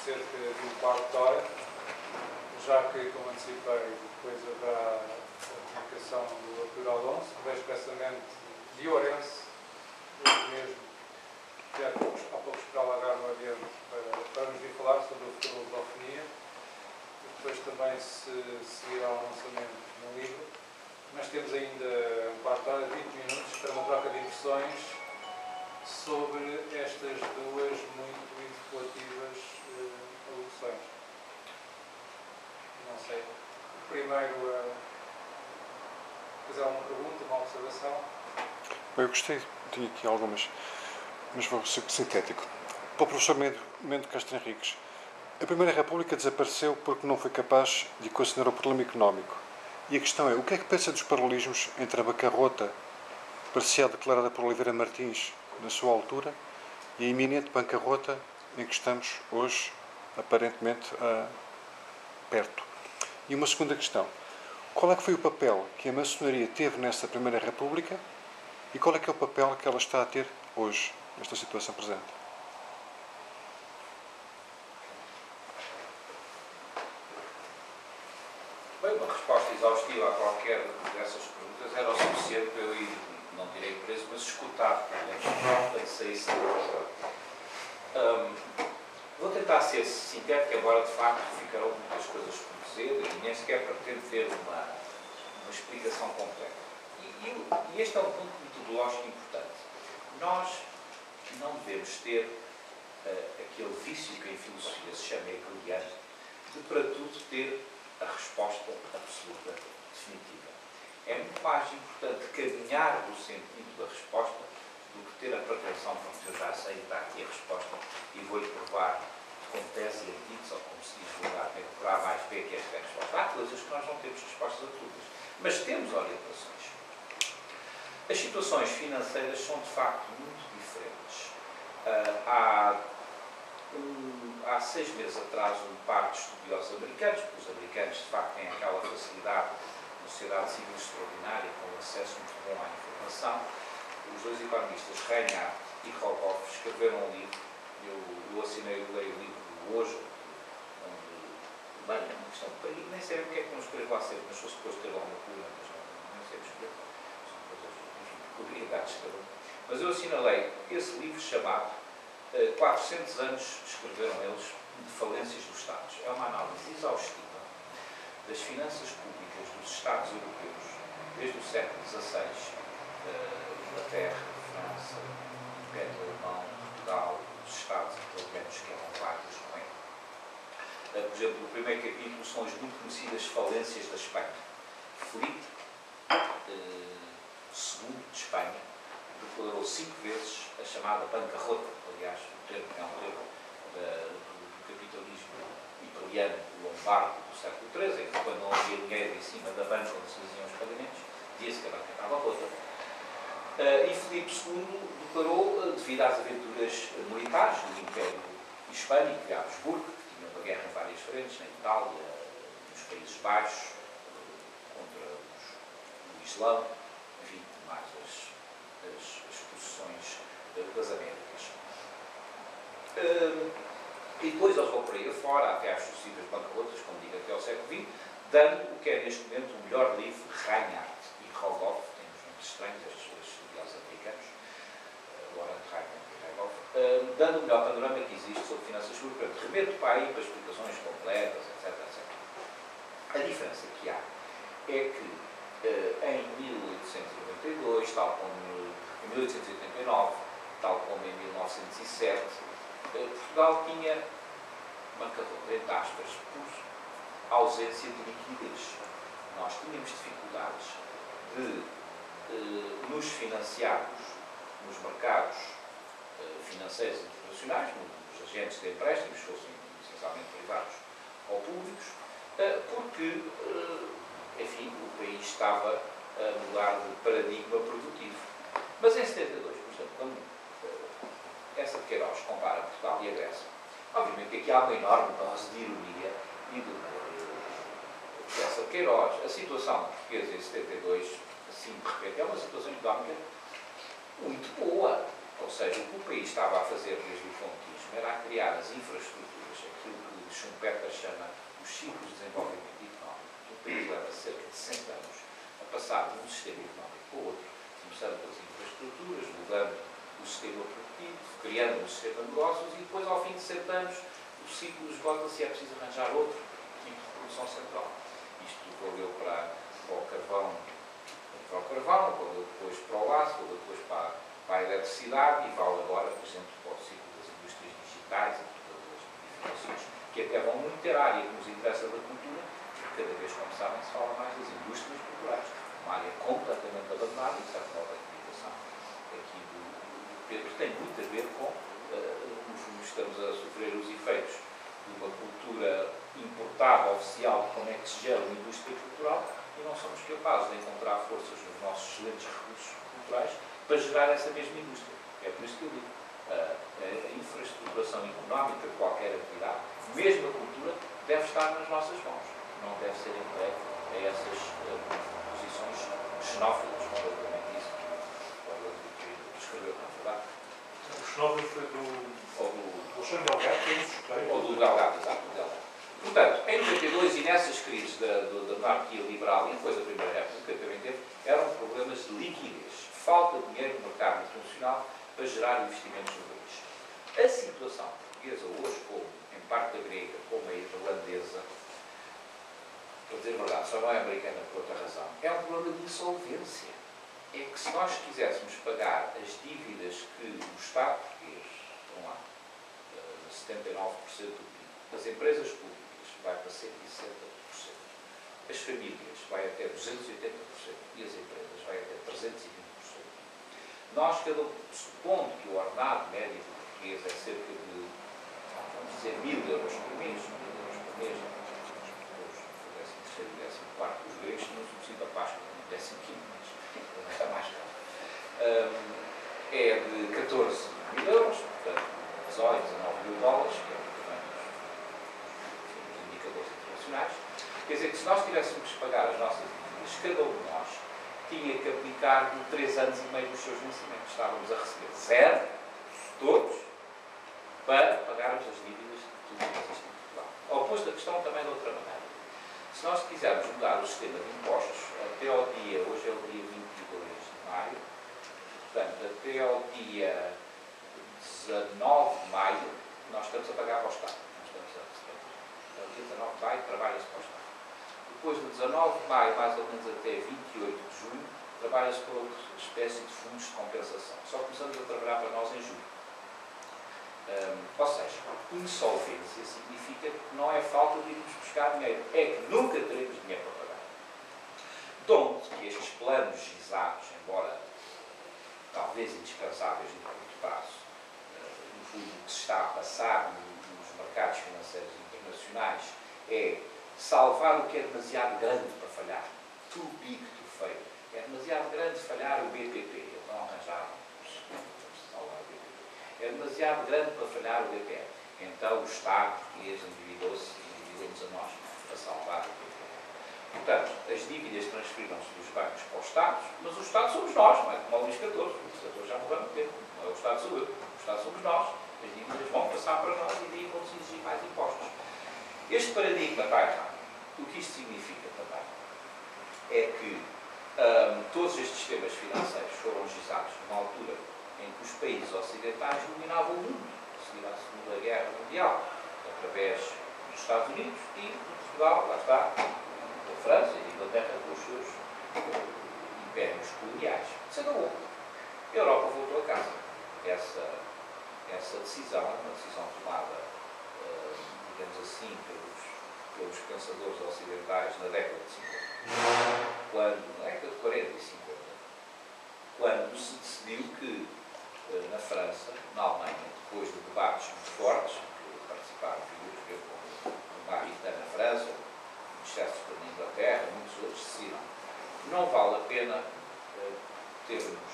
cerca de um quarto de hora, já que, como antecipei, depois haverá a comunicação do Artur Alonso, que vejo expressamente de Ourense, hoje mesmo, que há poucos para alargar no adiante para nos vir falar sobre o futuro da lusofonia. Depois também se seguirá o lançamento de um livro. Mas temos ainda um quarto de hora, 20 minutos, para uma troca de impressões sobre estas duas muito relativas alocuções. Não sei. Primeiro, fazer alguma pergunta, uma observação? Bem, eu gostei, tinha aqui algumas, mas vou ser sintético. Para o professor Mendo Castro Henriques, a Primeira República desapareceu porque não foi capaz de equacionar o problema económico. E a questão é, o que é que pensa dos paralelismos entre a bancarrota parcial declarada por Oliveira Martins na sua altura e a iminente bancarrota em que estamos hoje, aparentemente, perto? E uma segunda questão, qual é que foi o papel que a maçonaria teve nessa Primeira República e qual é que é o papel que ela está a ter hoje, nesta situação presente? Bem, uma resposta exaustiva a qualquer dessas perguntas era o suficiente para eu ir, não direi preso, mas escutado, tem que ser isso. Vou tentar ser sintético, embora de facto ficarão muitas coisas por dizer e nem sequer pretendo ter uma explicação completa. E este é um ponto metodológico importante. Nós não devemos ter aquele vício que em filosofia se chama hegeliano, de para tudo ter a resposta absoluta, definitiva. É muito mais importante caminhar no sentido da resposta do que ter a pretensão de eu já sei, está aqui a resposta e vou-lhe provar com tese e artigos, ou como se diz vulgar, por A mais B, que esta é a resposta. Há coisas que nós não temos respostas absolutas, mas temos orientações. As situações financeiras são, de facto, muito diferentes. Há 6 meses atrás, um par de estudiosos americanos, porque os americanos, de facto, têm aquela facilidade, uma sociedade civil extraordinária, com um acesso muito bom à informação. Os dois economistas, Reinhardt e Rogoff, escreveram um livro. Eu assinei o livro hoje, onde, bem, é uma questão de perigo, nem sei o que é que não escrevo lá sempre, mas fosse depois de ter alguma coluna, mas não sei escrever. São coisas, enfim, peculiaridades de cada um. Mas eu assinalei esse livro chamado 400 anos, escreveram eles, de falências dos Estados. É uma análise exaustiva das finanças públicas dos Estados europeus, desde o século XVI, Inglaterra, França, Império Alemão, Portugal, os Estados italianos, que eram vários, não é? Por exemplo, o primeiro capítulo são as muito conhecidas falências da Espanha. Filipe II de Espanha declarou 5 vezes a chamada bancarrota. Aliás, o termo é um termo do capitalismo italiano, lombardo, do século XIII, em que quando não havia dinheiro em cima da banca onde se faziam os pagamentos, dizia-se que a banca estava rota. E Filipe II declarou, devido às aventuras militares do Império Hispânico de Habsburgo, que tinha uma guerra em várias frentes, na Itália, nos Países Baixos, contra o Islão, enfim, mais as posições das Américas. E depois eles vão por aí afora, até às sucessivas bancarrotas, como digo, até ao século XX, dando o que é neste momento o melhor livro, Reinhardt e Rogoff, temos muito estranhos estes dois estudiosos americanos, Laurent Reinhardt e Rogoff, dando o melhor panorama que existe sobre finanças públicas. Portanto, remeto para aí para explicações completas, etc, etc. A diferença que há é que em 1892, tal como em 1889, tal como em 1907, Portugal tinha bancarrota, entre aspas, por ausência de liquidez. Nós tínhamos dificuldades de nos financiarmos nos mercados financeiros internacionais, nos agentes de empréstimos, fossem essencialmente privados ou públicos, porque, enfim, o país estava a mudar de paradigma produtivo. Mas em 72, por exemplo, quando essa de Queiroz compara Portugal e a Grécia, obviamente que aqui há uma enorme dose de ironia e de humor. Essa de Queiroz, a situação portuguesa em 72, assim de repente, é uma situação económica muito boa. Ou seja, o que o país estava a fazer desde o frontismo era a criar as infraestruturas, aquilo que Schumpeter chama os ciclos de desenvolvimento económico. O país leva cerca de 100 anos a passar de um sistema económico para o outro, começando pelas infraestruturas, mudando o sistema produtivo, criando um sistema de negócios e depois, ao fim de 100 anos, o ciclo esgota-se e é preciso arranjar outro tipo de produção central. Isto valeu para o carvão, valeu depois para o aço, valeu depois para a eletricidade e vale agora, por exemplo, para o ciclo das indústrias digitais e todas as modificações, que até vão muito ter a área que nos interessa da cultura, porque cada vez, como sabem, se fala mais das indústrias culturais, uma área completamente abandonada, e certa nova comunicação aqui do Pedro tem muito a ver com, no fundo, estamos a sofrer os efeitos de uma cultura importada oficial de como é que se gera uma indústria cultural e não somos capazes de encontrar forças nos nossos excelentes recursos culturais para gerar essa mesma indústria. É por isso que eu digo, a infraestruturação económica de qualquer atividade, mesmo a cultura, deve estar nas nossas mãos. Não deve ser entregue a essas posições xenófobas, completamente isso que descreveu, não é verdade? O xenófobo foi do Alexandre Delgado, que eu não escutei. Ou do Delgado, exato, do Delgado. Portanto, em 92 e nessas crises da monarquia liberal e depois da Primeira República, que também teve, eram problemas de liquidez. Falta de dinheiro no mercado internacional para gerar investimentos no país. A situação portuguesa hoje, como em parte da grega, como a irlandesa, para dizer a verdade, só não é americana por outra razão, é um problema de insolvência. É que se nós quiséssemos pagar as dívidas que o Estado português, vão lá, 79% do PIB, as empresas públicas vai para 160%, as famílias vai até 280% e as empresas vai até 320%. Nós, supondo que o ordenado médio português é cerca de, vamos dizer, 1.000 euros por mês, 1.000 euros por mês, os gregos tinham subsídio a Páscoa, no 15º mês, era mais caro. É de 14 mil euros, portanto, 18, 19 mil dólares, que é o tamanho dos indicadores internacionais. Quer dizer que se nós tivéssemos que pagar as nossas dívidas, cada um de nós tinha que aplicar de 3 anos e meio dos seus vencimentos. Estávamos a receber zero, todos, para pagarmos as dívidas de tudo que existe em Portugal. Ou posto a questão também de outra maneira. Se nós quisermos mudar o sistema de impostos, até ao dia, hoje é o dia 22 de maio, portanto, até ao dia 19 de maio, nós estamos a pagar para o Estado. Nós estamos a receber. Então, dia 19 de maio, trabalha-se para o Estado. Depois, de 19 de maio, mais ou menos até 28 de junho, trabalha-se para outra espécie de fundos de compensação. Só começamos a trabalhar para nós em julho. Ou seja, insolvência significa que não é falta de irmos buscar dinheiro, é que nunca teremos dinheiro para pagar. De onde que estes planos gizados, embora talvez indispensáveis no curto prazo, no fundo o que se está a passar nos mercados financeiros internacionais é salvar o que é demasiado grande para falhar. Too big to fail. É demasiado grande falhar o BPP. Eles não arranjaram salvar o BPP. É demasiado grande para falhar o BPR. Então o Estado português endividou-se e endividou-nos a nós para salvar o BPR. Portanto, as dívidas transferiram-se dos bancos para os Estados, mas o Estado somos nós, não é como o Luís XIV. O Luís XIV já morreu há muito tempo. Não é o Estado sou eu. O Estado somos nós. As dívidas vão passar para nós e daí vão-se exigir mais impostos. Este paradigma está errado. O que isto significa também é que todos estes sistemas financeiros foram gizados numa altura em que os países ocidentais dominavam o mundo, seguindo a Segunda Guerra Mundial, através dos Estados Unidos e de Portugal, lá está, da França e da Inglaterra com os seus impérios coloniais. Isso acabou. A Europa voltou a casa. Essa decisão é uma decisão tomada, digamos assim, pelos pensadores ocidentais na década de 50, na década de 40 e 50, quando se decidiu que na França, na Alemanha, depois de debates muito fortes, que participaram figuras como o Maritain na França, o Chesterton na Inglaterra, muitos outros decidiram. Não vale a pena termos